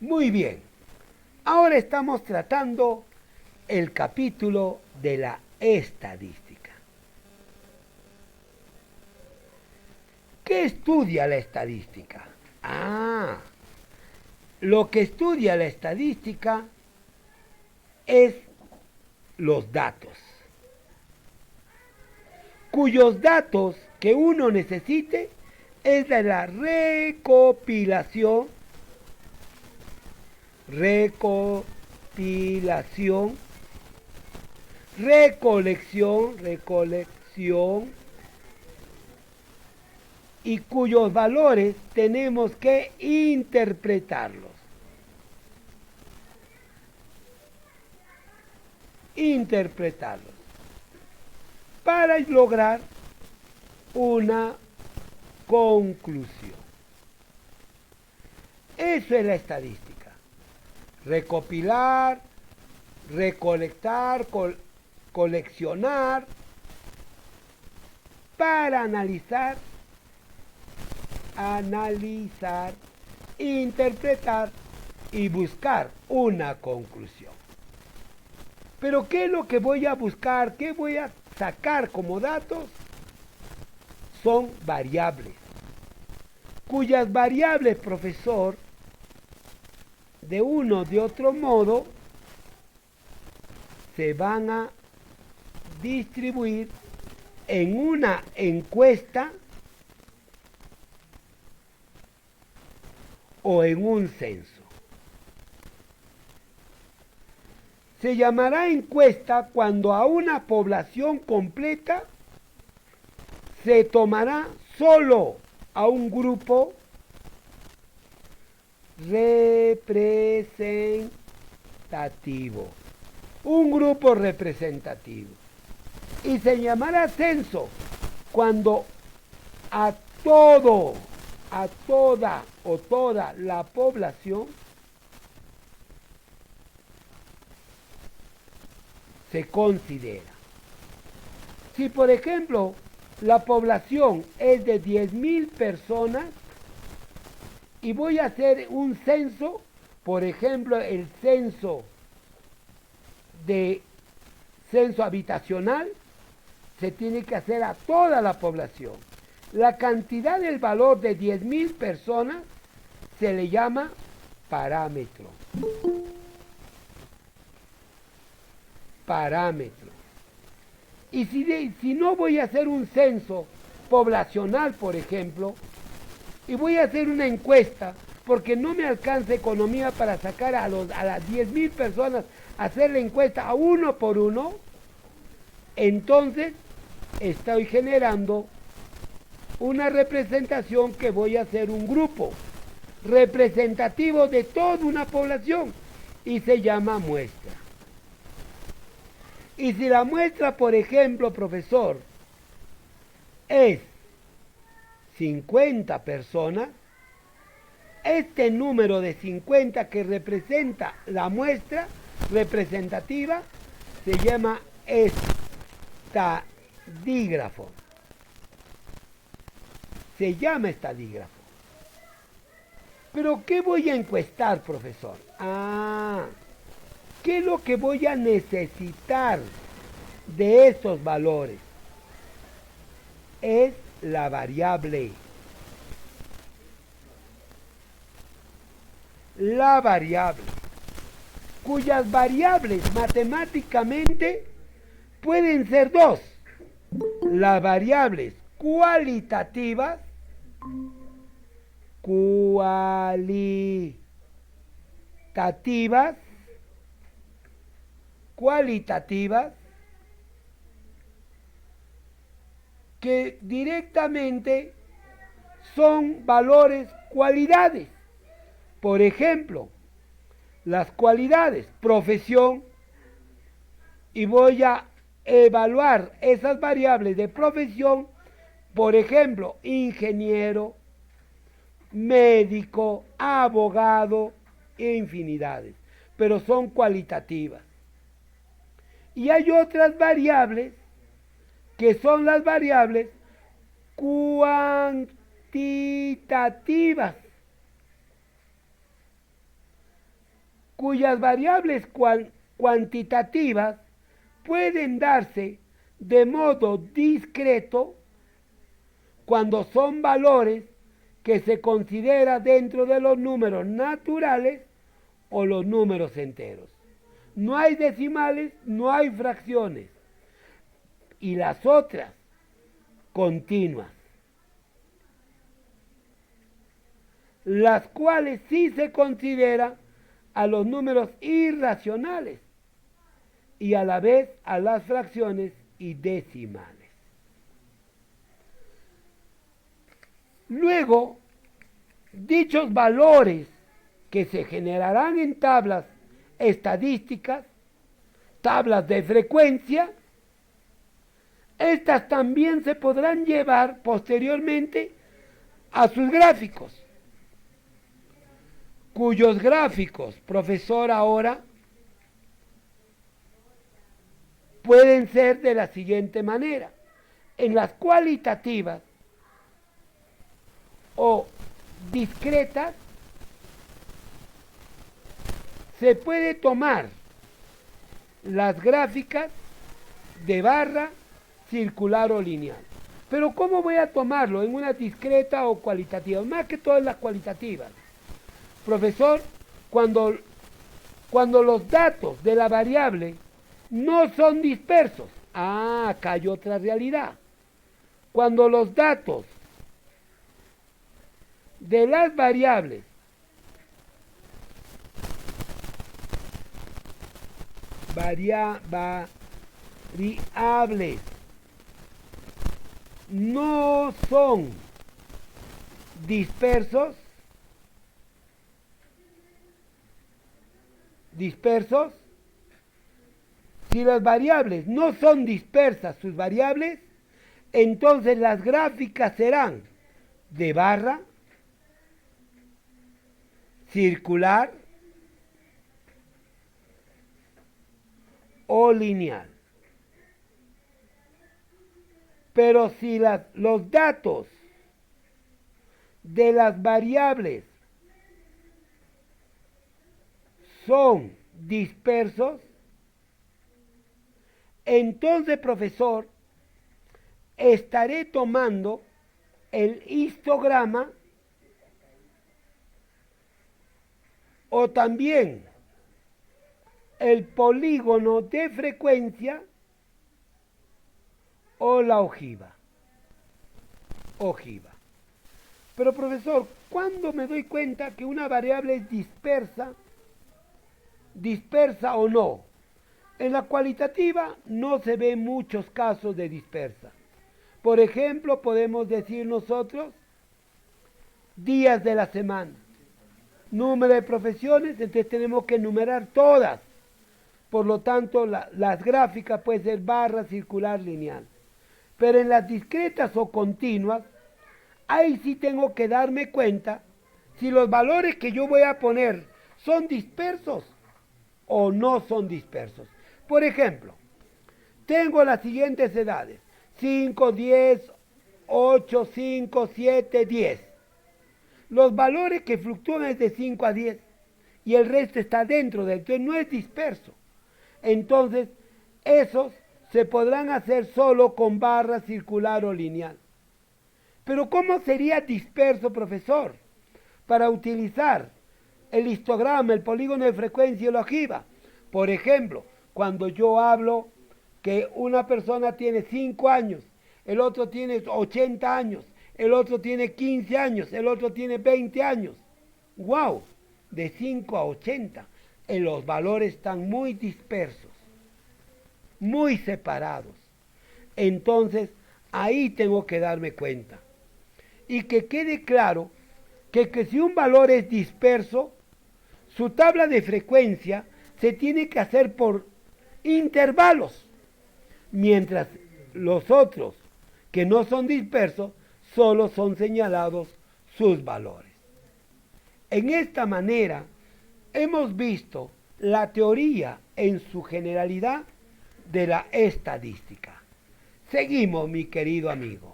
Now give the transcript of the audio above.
Muy bien, ahora estamos tratando el capítulo de la estadística. ¿Qué estudia la estadística? Lo que estudia la estadística es los datos, cuyos datos que uno necesite es de la recopilación, recolección, y cuyos valores tenemos que interpretarlos. Para lograr una conclusión. Eso es la estadística. Recopilar, recolectar, coleccionar, para analizar, interpretar y buscar una conclusión. Pero ¿qué es lo que voy a buscar? ¿Qué voy a sacar como datos? Son variables, cuyas variables, profesor, de uno o de otro modo, se van a distribuir en una encuesta o en un censo. Se llamará encuesta cuando a una población completa se tomará solo a un grupo representativo. Un grupo representativo. Y se llamará censo cuando a toda la población se considera. Si por ejemplo la población es de 10.000 personas y voy a hacer un censo, por ejemplo el censo habitacional, se tiene que hacer a toda la población. La cantidad del valor de 10.000 personas se le llama parámetro. Y si no voy a hacer un censo poblacional, por ejemplo, y voy a hacer una encuesta, porque no me alcanza economía para sacar a las 10.000 personas, hacer la encuesta a uno por uno, entonces estoy generando una representación que voy a hacer un grupo representativo de toda una población y se llama muestra. Y si la muestra, por ejemplo, profesor, es 50 personas, este número de 50 que representa la muestra representativa se llama estadígrafo. Pero ¿qué voy a encuestar, profesor? ¿Qué es lo que voy a necesitar de esos valores? Es la variable. Cuyas variables matemáticamente pueden ser dos. Las variables cualitativas que directamente son valores cualidades. Por ejemplo, las cualidades, profesión, y voy a evaluar esas variables de profesión, por ejemplo, ingeniero, médico, abogado, infinidades, pero son cualitativas. Y hay otras variables que son las variables cuantitativas. cuyas variables cuantitativas pueden darse de modo discreto cuando son valores que se considera dentro de los números naturales o los números enteros. No hay decimales, no hay fracciones. Y las otras, continuas, las cuales sí se considera a los números irracionales y a la vez a las fracciones y decimales. Luego, dichos valores que se generarán en tablas estadísticas, tablas de frecuencia, estas también se podrán llevar posteriormente a sus gráficos, cuyos gráficos, profesor, ahora pueden ser de la siguiente manera. En las cualitativas o discretas se puede tomar las gráficas de barra, circular o lineal. Pero ¿cómo voy a tomarlo? ¿En una discreta o cualitativa? Más que todas las cualitativas. Profesor, cuando los datos de la variable no son dispersos. Ah, acá hay otra realidad. Cuando los datos de las variables no son dispersos, si las variables no son dispersas sus variables, entonces las gráficas serán de barra, circular o lineal. Pero si los datos de las variables son dispersos, entonces, profesor, estaré tomando el histograma o también el polígono de frecuencia o la ojiva. Pero, profesor, ¿cuándo me doy cuenta que una variable es dispersa o no? En la cualitativa no se ven muchos casos de dispersa. Por ejemplo, podemos decir nosotros días de la semana, número de profesiones, entonces tenemos que enumerar todas. Por lo tanto, las gráficas pueden ser barra, circular, lineal. Pero en las discretas o continuas, ahí sí tengo que darme cuenta si los valores que yo voy a poner son dispersos o no son dispersos. Por ejemplo, tengo las siguientes edades: 5, 10, 8, 5, 7, 10. Los valores que fluctúan es de 5 a 10 y el resto está dentro de él, entonces no es disperso. Entonces, esos se podrán hacer solo con barra, circular o lineal. Pero ¿cómo sería disperso, profesor? Para utilizar el histograma, el polígono de frecuencia y la ojiva. Por ejemplo, cuando yo hablo que una persona tiene 5 años, el otro tiene 80 años, el otro tiene 15 años, el otro tiene 20 años. ¡Wow! De 5 a 80. Los valores están muy dispersos, muy separados. Entonces, ahí tengo que darme cuenta. Y que quede claro que si un valor es disperso, su tabla de frecuencia se tiene que hacer por intervalos, mientras los otros que no son dispersos solo son señalados sus valores. En esta manera hemos visto la teoría en su generalidad de la estadística. Seguimos, mi querido amigo.